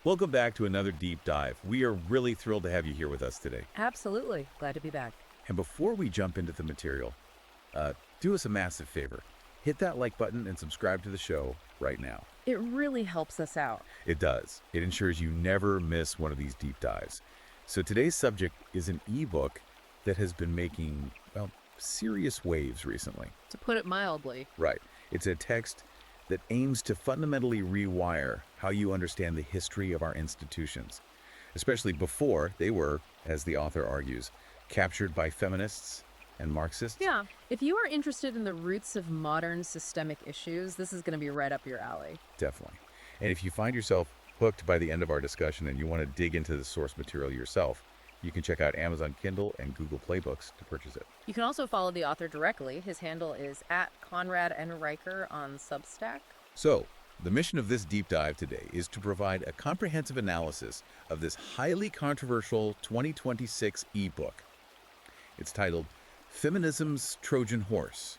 Welcome back to another deep dive. We are really thrilled to have you here with us today. Absolutely. Glad to be back. And before we jump into the material, do us a massive favor. Hit that like button and subscribe to the show right now. It really helps us out. It does. It ensures you never miss one of these deep dives. So today's subject is an ebook that has been making, well, serious waves recently. To put it mildly. Right. It's a text that aims to fundamentally rewire how you understand the history of our institutions, especially before they were, as the author argues, captured by feminists and Marxists. Yeah. If you are interested in the roots of modern systemic issues, this is going to be right up your alley. Definitely. And if you find yourself hooked by the end of our discussion and you want to dig into the source material yourself, you can check out Amazon Kindle and Google Play Books to purchase it. You can also follow the author directly. His handle is @ConradNRiker on Substack. So, the mission of this deep dive today is to provide a comprehensive analysis of this highly controversial 2026 ebook. It's titled Feminism's Trojan Horse: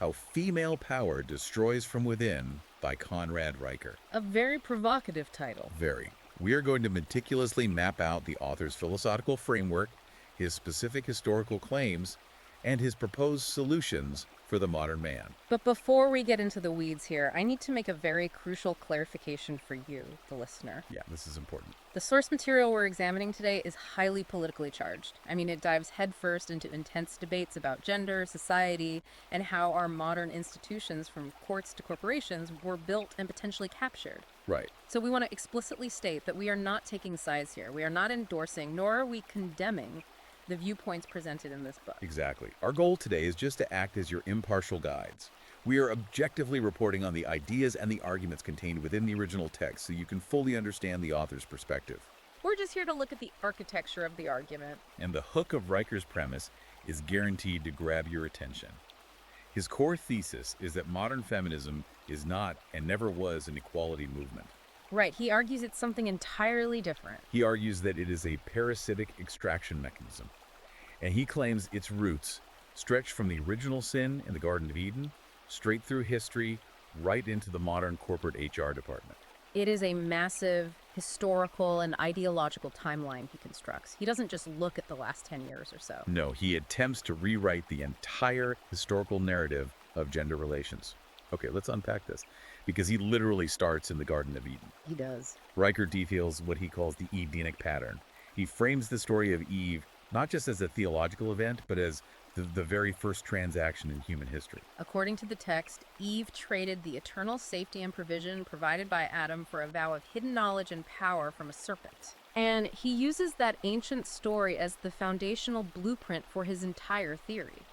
How Female Power Destroys from Within by Conrad Riker. A very provocative title. Very. We are going to meticulously map out the author's philosophical framework, his specific historical claims, and his proposed solutions for the modern man. But before we get into the weeds here, I need to make a very crucial clarification for you, the listener. Yeah, this is important. The source material we're examining today is highly politically charged. I mean, it dives headfirst into intense debates about gender, society, and how our modern institutions, from courts to corporations, were built and potentially captured. Right. So we want to explicitly state that we are not taking sides here. We are not endorsing, nor are we condemning the viewpoints presented in this book. Exactly. Our goal today is just to act as your impartial guides. We are objectively reporting on the ideas and the arguments contained within the original text so you can fully understand the author's perspective. We're just here to look at the architecture of the argument. And the hook of Riker's premise is guaranteed to grab your attention. His core thesis is that modern feminism is not and never was an equality movement. Right, he argues it's something entirely different. He argues that it is a parasitic extraction mechanism, and he claims its roots stretch from the original sin in the Garden of Eden, straight through history, right into the modern corporate HR department. It is a massive historical and ideological timeline he constructs. He doesn't just look at the last 10 years or so. No, he attempts to rewrite the entire historical narrative of gender relations. Okay, let's unpack this, because he literally starts in the Garden of Eden. He does. Riker details what he calls the Edenic pattern. He frames the story of Eve not just as a theological event, but as the very first transaction in human history. According to the text, Eve traded the eternal safety and provision provided by Adam for a vow of hidden knowledge and power from a serpent. And he uses that ancient story as the foundational blueprint for his entire theory.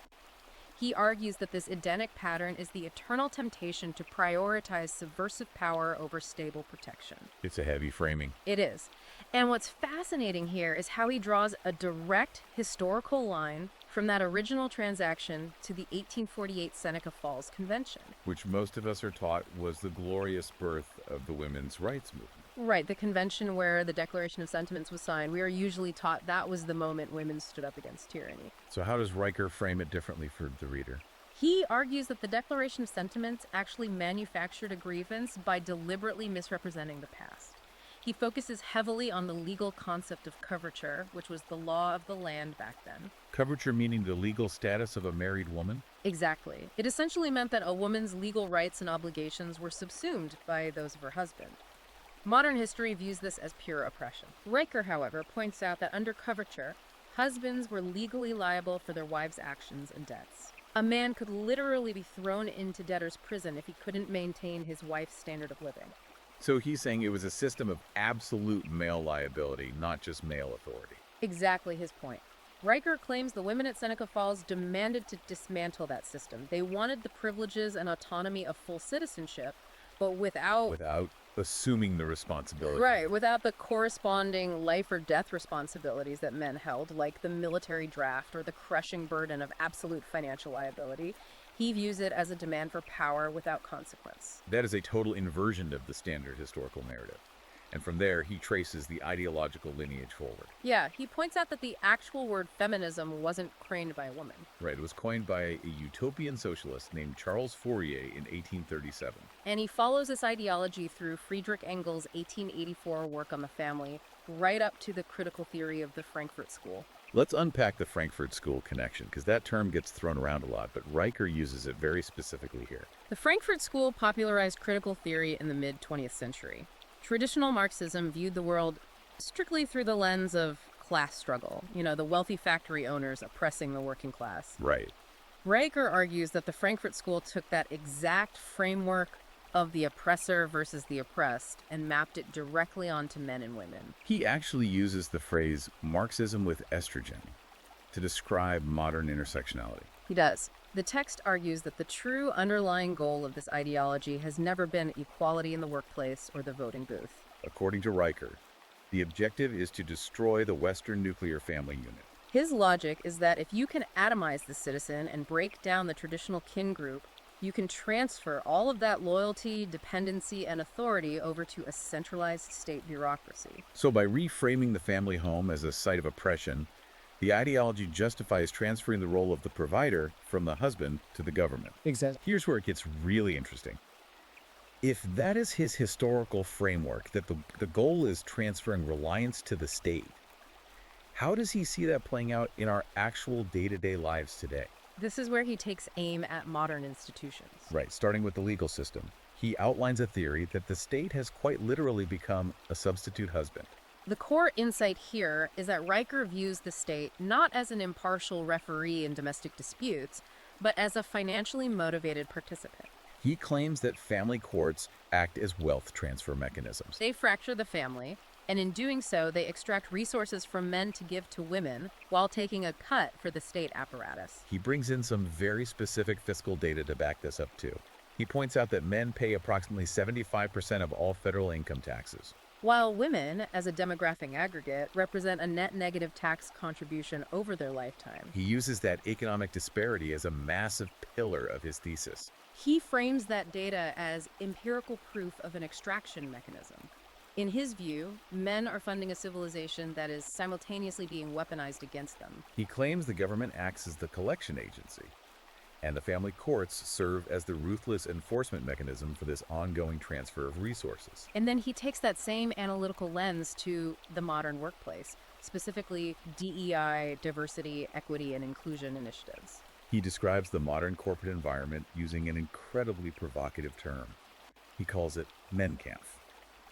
He argues that this Edenic pattern is the eternal temptation to prioritize subversive power over stable protection. It's a heavy framing. It is. And what's fascinating here is how he draws a direct historical line from that original transaction to the 1848 Seneca Falls Convention. Which most of us are taught was the glorious birth of the women's rights movement. Right, the convention where the Declaration of Sentiments was signed. We are usually taught that was the moment women stood up against tyranny. So how does Riker frame it differently for the reader? He argues that the Declaration of Sentiments actually manufactured a grievance by deliberately misrepresenting the past. He focuses heavily on the legal concept of coverture, which was the law of the land back then. Coverture meaning the legal status of a married woman? Exactly. It essentially meant that a woman's legal rights and obligations were subsumed by those of her husband. Modern history views this as pure oppression. Riker, however, points out that under coverture, husbands were legally liable for their wives' actions and debts. A man could literally be thrown into debtor's prison if he couldn't maintain his wife's standard of living. So he's saying it was a system of absolute male liability, not just male authority. Exactly his point. Riker claims the women at Seneca Falls demanded to dismantle that system. They wanted the privileges and autonomy of full citizenship, but without assuming the responsibility. Right, without the corresponding life or death responsibilities that men held, like the military draft or the crushing burden of absolute financial liability. He views it as a demand for power without consequence. That is a total inversion of the standard historical narrative. And from there, he traces the ideological lineage forward. Yeah, he points out that the actual word feminism wasn't coined by a woman. Right, it was coined by a utopian socialist named Charles Fourier in 1837. And he follows this ideology through Friedrich Engels' 1884 work on the family, right up to the critical theory of the Frankfurt School. Let's unpack the Frankfurt School connection, because that term gets thrown around a lot, but Riker uses it very specifically here. The Frankfurt School popularized critical theory in the mid-20th century. Traditional Marxism viewed the world strictly through the lens of class struggle, the wealthy factory owners oppressing the working class. Right. Riker argues that the Frankfurt School took that exact framework of the oppressor versus the oppressed and mapped it directly onto men and women. He actually uses the phrase Marxism with estrogen to describe modern intersectionality. He does. The text argues that the true underlying goal of this ideology has never been equality in the workplace or the voting booth. According to Riker, the objective is to destroy the Western nuclear family unit. His logic is that if you can atomize the citizen and break down the traditional kin group, you can transfer all of that loyalty, dependency, and authority over to a centralized state bureaucracy. So by reframing the family home as a site of oppression, the ideology justifies transferring the role of the provider from the husband to the government. Exactly. Here's where it gets really interesting. If that is his historical framework, that the goal is transferring reliance to the state, how does he see that playing out in our actual day-to-day lives today? This is where he takes aim at modern institutions. Right, starting with the legal system. He outlines a theory that the state has quite literally become a substitute husband. The core insight here is that Riker views the state not as an impartial referee in domestic disputes, but as a financially motivated participant. He claims that family courts act as wealth transfer mechanisms. They fracture the family, and in doing so, they extract resources from men to give to women while taking a cut for the state apparatus. He brings in some very specific fiscal data to back this up too. He points out that men pay approximately 75% of all federal income taxes, while women, as a demographic aggregate, represent a net negative tax contribution over their lifetime. He uses that economic disparity as a massive pillar of his thesis. He frames that data as empirical proof of an extraction mechanism. In his view, men are funding a civilization that is simultaneously being weaponized against them. He claims the government acts as the collection agency, and the family courts serve as the ruthless enforcement mechanism for this ongoing transfer of resources. And then he takes that same analytical lens to the modern workplace, specifically DEI, diversity, equity, and inclusion initiatives. He describes the modern corporate environment using an incredibly provocative term. He calls it Menkampf.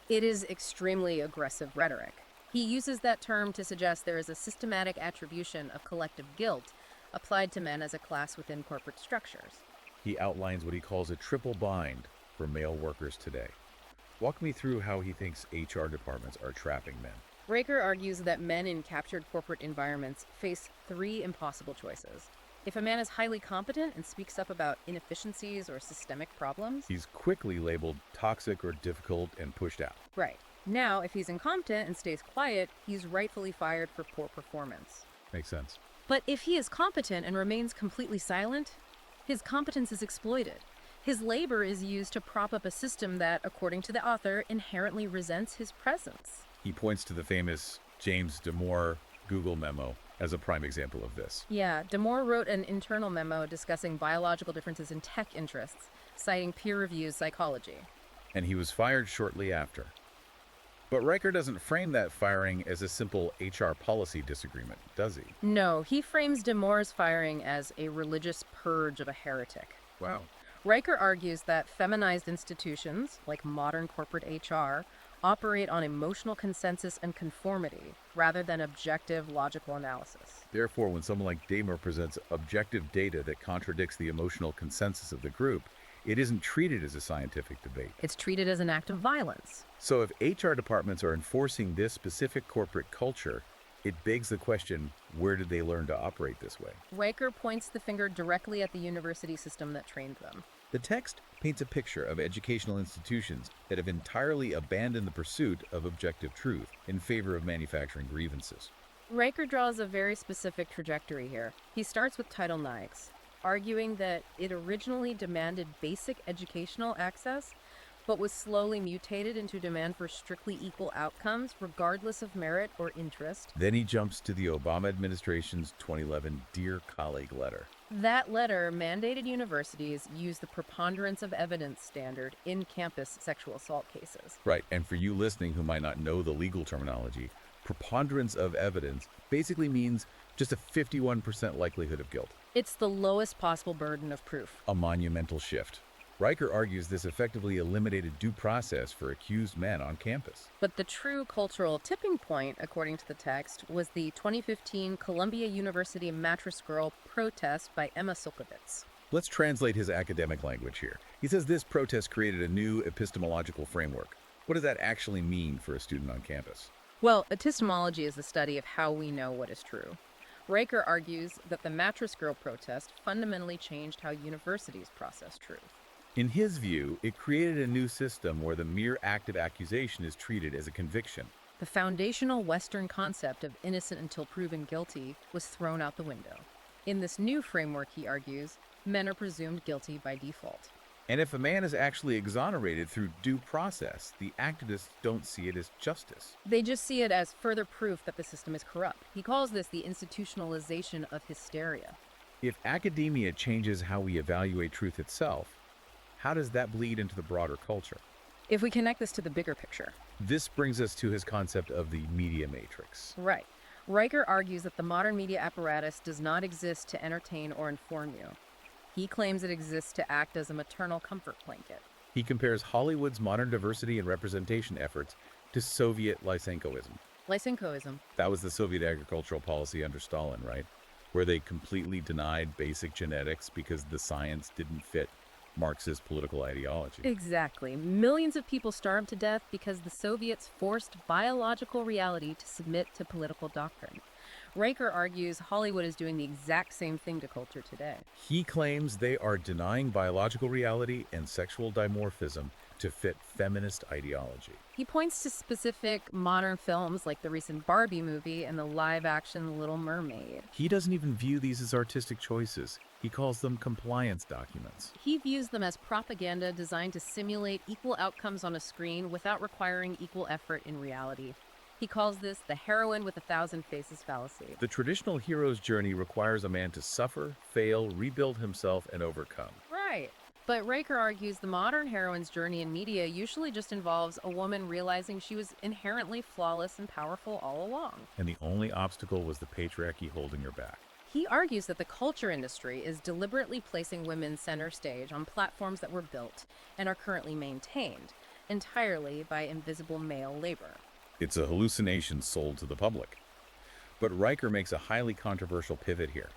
It is extremely aggressive rhetoric. He uses that term to suggest there is a systematic attribution of collective guilt applied to men as a class within corporate structures. He outlines what he calls a triple bind for male workers today. Walk me through how he thinks HR departments are trapping men. Riker argues that men in captured corporate environments face three impossible choices. If a man is highly competent and speaks up about inefficiencies or systemic problems, he's quickly labeled toxic or difficult and pushed out. Right. Now, if he's incompetent and stays quiet, he's rightfully fired for poor performance. Makes sense. But if he is competent and remains completely silent, his competence is exploited. His labor is used to prop up a system that, according to the author, inherently resents his presence. He points to the famous James Damore Google memo as a prime example of this. Yeah, Damore wrote an internal memo discussing biological differences in tech interests, citing peer-reviewed psychology. And he was fired shortly after. But Riker doesn't frame that firing as a simple HR policy disagreement, does he? No, he frames Damore's firing as a religious purge of a heretic. Wow. Riker argues that feminized institutions, like modern corporate HR, operate on emotional consensus and conformity rather than objective logical analysis. Therefore, when someone like Damore presents objective data that contradicts the emotional consensus of the group, it isn't treated as a scientific debate. It's treated as an act of violence. So if HR departments are enforcing this specific corporate culture, it begs the question, where did they learn to operate this way? Riker points the finger directly at the university system that trained them. The text paints a picture of educational institutions that have entirely abandoned the pursuit of objective truth in favor of manufacturing grievances. Riker draws a very specific trajectory here. He starts with Title IX, arguing that it originally demanded basic educational access, but was slowly mutated into demand for strictly equal outcomes, regardless of merit or interest. Then he jumps to the Obama administration's 2011 Dear Colleague letter. That letter mandated universities use the preponderance of evidence standard in campus sexual assault cases. Right, and for you listening who might not know the legal terminology, preponderance of evidence basically means just a 51% likelihood of guilt. It's the lowest possible burden of proof. A monumental shift. Riker argues this effectively eliminated due process for accused men on campus. But the true cultural tipping point, according to the text, was the 2015 Columbia University Mattress Girl protest by Emma Sulkowicz. Let's translate his academic language here. He says this protest created a new epistemological framework. What does that actually mean for a student on campus? Well, epistemology is the study of how we know what is true. Riker argues that the Mattress Girl protest fundamentally changed how universities process truth. In his view, it created a new system where the mere act of accusation is treated as a conviction. The foundational Western concept of innocent until proven guilty was thrown out the window. In this new framework, he argues, men are presumed guilty by default. And if a man is actually exonerated through due process, the activists don't see it as justice. They just see it as further proof that the system is corrupt. He calls this the institutionalization of hysteria. If academia changes how we evaluate truth itself, how does that bleed into the broader culture? If we connect this to the bigger picture. This brings us to his concept of the media matrix. Right. Riker argues that the modern media apparatus does not exist to entertain or inform you. He claims it exists to act as a maternal comfort blanket. He compares Hollywood's modern diversity and representation efforts to Soviet Lysenkoism. Lysenkoism. That was the Soviet agricultural policy under Stalin, right? Where they completely denied basic genetics because the science didn't fit Marxist political ideology. Exactly. Millions of people starved to death because the Soviets forced biological reality to submit to political doctrine. Riker argues Hollywood is doing the exact same thing to culture today. He claims they are denying biological reality and sexual dimorphism to fit feminist ideology. He points to specific modern films like the recent Barbie movie and the live-action Little Mermaid. He doesn't even view these as artistic choices. He calls them compliance documents. He views them as propaganda designed to simulate equal outcomes on a screen without requiring equal effort in reality. He calls this the heroine with 1,000 faces fallacy. The traditional hero's journey requires a man to suffer, fail, rebuild himself, and overcome. Right. But Riker argues the modern heroine's journey in media usually just involves a woman realizing she was inherently flawless and powerful all along. And the only obstacle was the patriarchy holding her back. He argues that the culture industry is deliberately placing women center stage on platforms that were built and are currently maintained entirely by invisible male labor. It's a hallucination sold to the public. But Riker makes a highly controversial pivot here.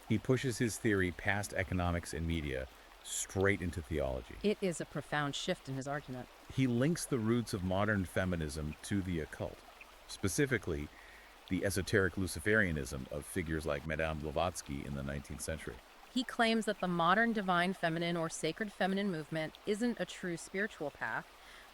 He pushes his theory past economics and media straight into theology. It is a profound shift in his argument. He links the roots of modern feminism to the occult, specifically the esoteric Luciferianism of figures like Madame Blavatsky in the 19th century. He claims that the modern divine feminine or sacred feminine movement isn't a true spiritual path,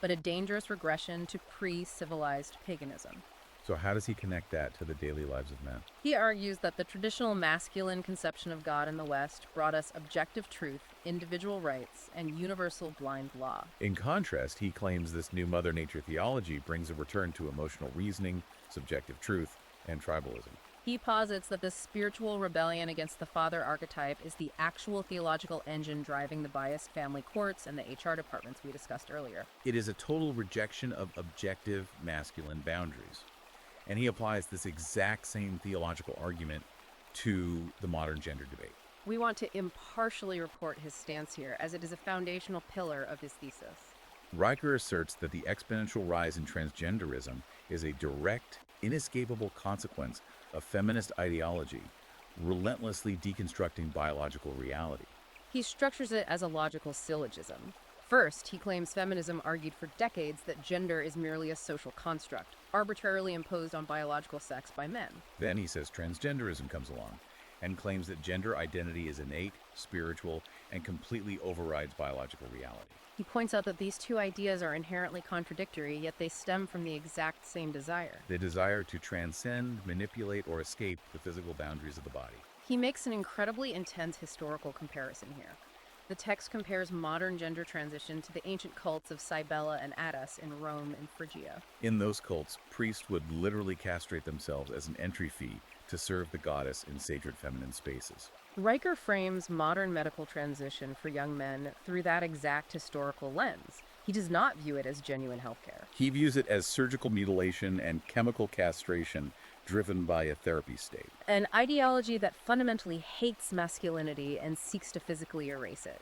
but a dangerous regression to pre-civilized paganism. So how does he connect that to the daily lives of men? He argues that the traditional masculine conception of God in the West brought us objective truth, individual rights, and universal blind law. In contrast, he claims this new Mother Nature theology brings a return to emotional reasoning, subjective truth, and tribalism. He posits that this spiritual rebellion against the father archetype is the actual theological engine driving the biased family courts and the HR departments we discussed earlier. It is a total rejection of objective masculine boundaries. And he applies this exact same theological argument to the modern gender debate. We want to impartially report his stance here, as it is a foundational pillar of his thesis. Riker asserts that the exponential rise in transgenderism is a direct, inescapable consequence of feminist ideology, relentlessly deconstructing biological reality. He structures it as a logical syllogism. First, he claims feminism argued for decades that gender is merely a social construct, arbitrarily imposed on biological sex by men. Then he says transgenderism comes along and claims that gender identity is innate, spiritual, and completely overrides biological reality. He points out that these two ideas are inherently contradictory, yet they stem from the exact same desire. The desire to transcend, manipulate, or escape the physical boundaries of the body. He makes an incredibly intense historical comparison here. The text compares modern gender transition to the ancient cults of Cybele and Attis in Rome and Phrygia. In those cults, priests would literally castrate themselves as an entry fee to serve the goddess in sacred feminine spaces. Riker frames modern medical transition for young men through that exact historical lens. He does not view it as genuine healthcare. He views it as surgical mutilation and chemical castration driven by a therapy state. An ideology that fundamentally hates masculinity and seeks to physically erase it.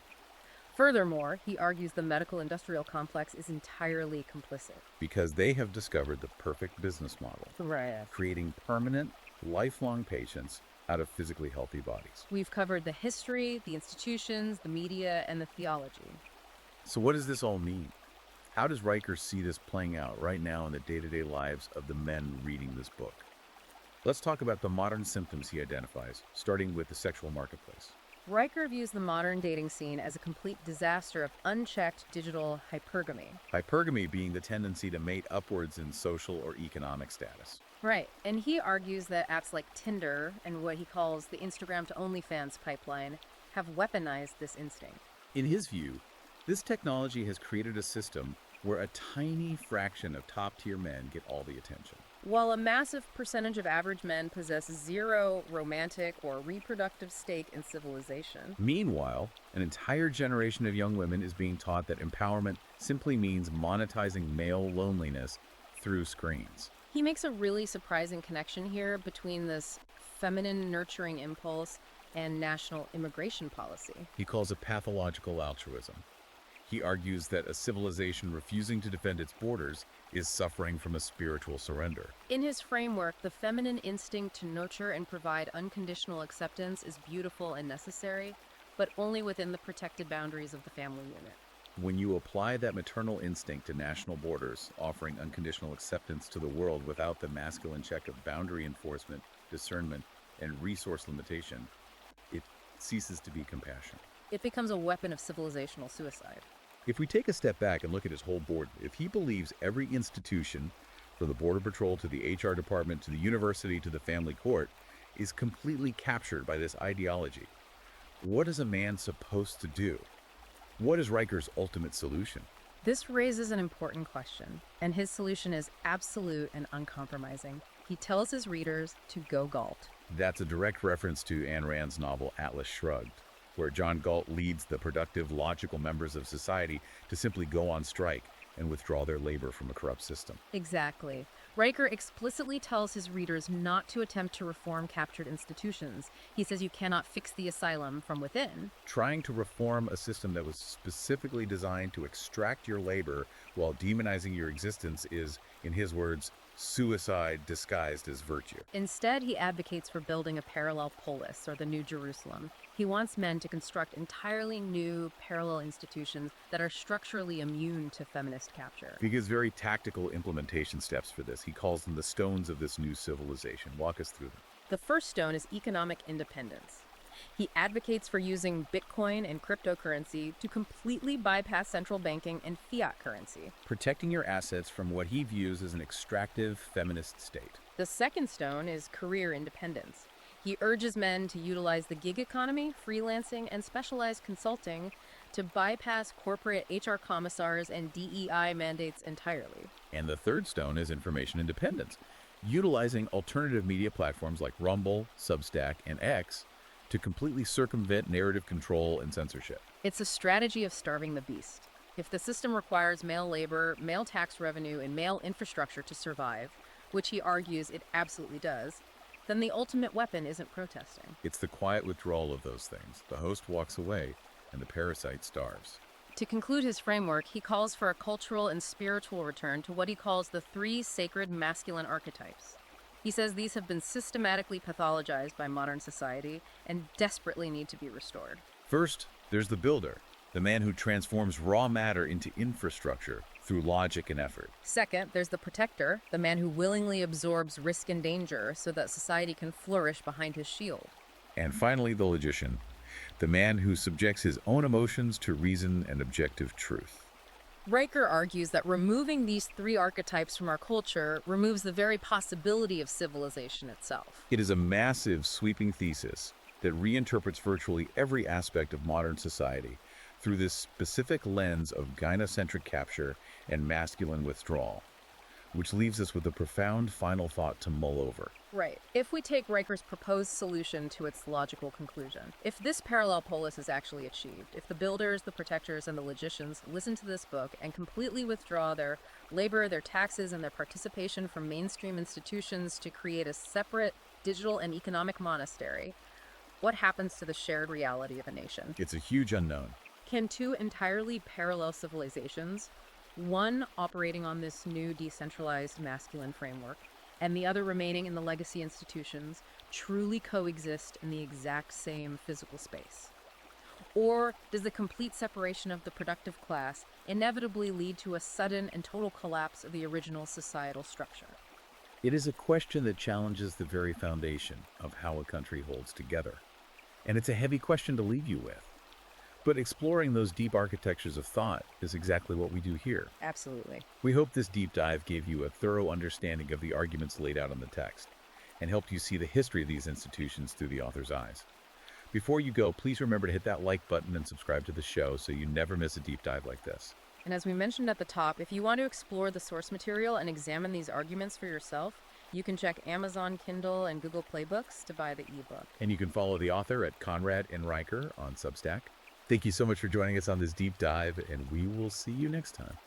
Furthermore, he argues the medical-industrial complex is entirely complicit. Because they have discovered the perfect business model, Right. creating permanent, lifelong patients out of physically healthy bodies. We've covered the history, the institutions, the media, and the theology. So what does this all mean? How does Riker see this playing out right now in the day-to-day lives of the men reading this book? Let's talk about the modern symptoms he identifies, starting with the sexual marketplace. Riker views the modern dating scene as a complete disaster of unchecked digital hypergamy. Hypergamy being the tendency to mate upwards in social or economic status. Right, and he argues that apps like Tinder and what he calls the Instagram to OnlyFans pipeline have weaponized this instinct. In his view, this technology has created a system where a tiny fraction of top-tier men get all the attention. While a massive percentage of average men possess zero romantic or reproductive stake in civilization. Meanwhile, an entire generation of young women is being taught that empowerment simply means monetizing male loneliness through screens. He makes a really surprising connection here between this feminine nurturing impulse and national immigration policy. He calls it pathological altruism. He argues that a civilization refusing to defend its borders is suffering from a spiritual surrender. In his framework, the feminine instinct to nurture and provide unconditional acceptance is beautiful and necessary, but only within the protected boundaries of the family unit. When you apply that maternal instinct to national borders, offering unconditional acceptance to the world without the masculine check of boundary enforcement, discernment, and resource limitation, it ceases to be compassion. It becomes a weapon of civilizational suicide. If we take a step back and look at his whole board, if he believes every institution, from the Border Patrol to the HR department to the university to the family court, is completely captured by this ideology, what is a man supposed to do? What is Riker's ultimate solution? This raises an important question, and his solution is absolute and uncompromising. He tells his readers to go Galt. That's a direct reference to Ayn Rand's novel Atlas Shrugged, where John Galt leads the productive, logical members of society to simply go on strike and withdraw their labor from a corrupt system. Exactly. Riker explicitly tells his readers not to attempt to reform captured institutions. He says you cannot fix the asylum from within. Trying to reform a system that was specifically designed to extract your labor while demonizing your existence is, in his words, suicide disguised as virtue. Instead, he advocates for building a parallel polis, or the New Jerusalem. He wants men to construct entirely new parallel institutions that are structurally immune to feminist capture. He gives very tactical implementation steps for this. He calls them the stones of this new civilization. Walk us through them. The first stone is economic independence. He advocates for using Bitcoin and cryptocurrency to completely bypass central banking and fiat currency. Protecting your assets from what he views as an extractive feminist state. The second stone is career independence. He urges men to utilize the gig economy, freelancing, and specialized consulting to bypass corporate HR commissars and DEI mandates entirely. And the third stone is information independence, utilizing alternative media platforms like Rumble, Substack, and X to completely circumvent narrative control and censorship. It's a strategy of starving the beast. If the system requires male labor, male tax revenue, and male infrastructure to survive, which he argues it absolutely does, then the ultimate weapon isn't protesting. It's the quiet withdrawal of those things. The host walks away, and the parasite starves. To conclude his framework, he calls for a cultural and spiritual return to what he calls the three sacred masculine archetypes. He says these have been systematically pathologized by modern society and desperately need to be restored. First, there's the builder, the man who transforms raw matter into infrastructure through logic and effort. Second, there's the protector, the man who willingly absorbs risk and danger so that society can flourish behind his shield. And finally, the logician, the man who subjects his own emotions to reason and objective truth. Riker argues that removing these three archetypes from our culture removes the very possibility of civilization itself. It is a massive, sweeping thesis that reinterprets virtually every aspect of modern society through this specific lens of gynocentric capture and masculine withdrawal, which leaves us with a profound final thought to mull over. Right. If we take Riker's proposed solution to its logical conclusion, if this parallel polis is actually achieved, if the builders, the protectors, and the logicians listen to this book and completely withdraw their labor, their taxes, and their participation from mainstream institutions to create a separate digital and economic monastery, what happens to the shared reality of a nation? It's a huge unknown. Can two entirely parallel civilizations, one operating on this new decentralized masculine framework, and the other remaining in the legacy institutions, truly coexist in the exact same physical space? Or does the complete separation of the productive class inevitably lead to a sudden and total collapse of the original societal structure? It is a question that challenges the very foundation of how a country holds together. And it's a heavy question to leave you with. But exploring those deep architectures of thought is exactly what we do here. Absolutely. We hope this deep dive gave you a thorough understanding of the arguments laid out in the text and helped you see the history of these institutions through the author's eyes. Before you go, please remember to hit that like button and subscribe to the show so you never miss a deep dive like this. And as we mentioned at the top, if you want to explore the source material and examine these arguments for yourself, you can check Amazon Kindle and Google Play Books to buy the ebook. And you can follow the author at Conrad and Riker on Substack. Thank you so much for joining us on this deep dive, and we will see you next time.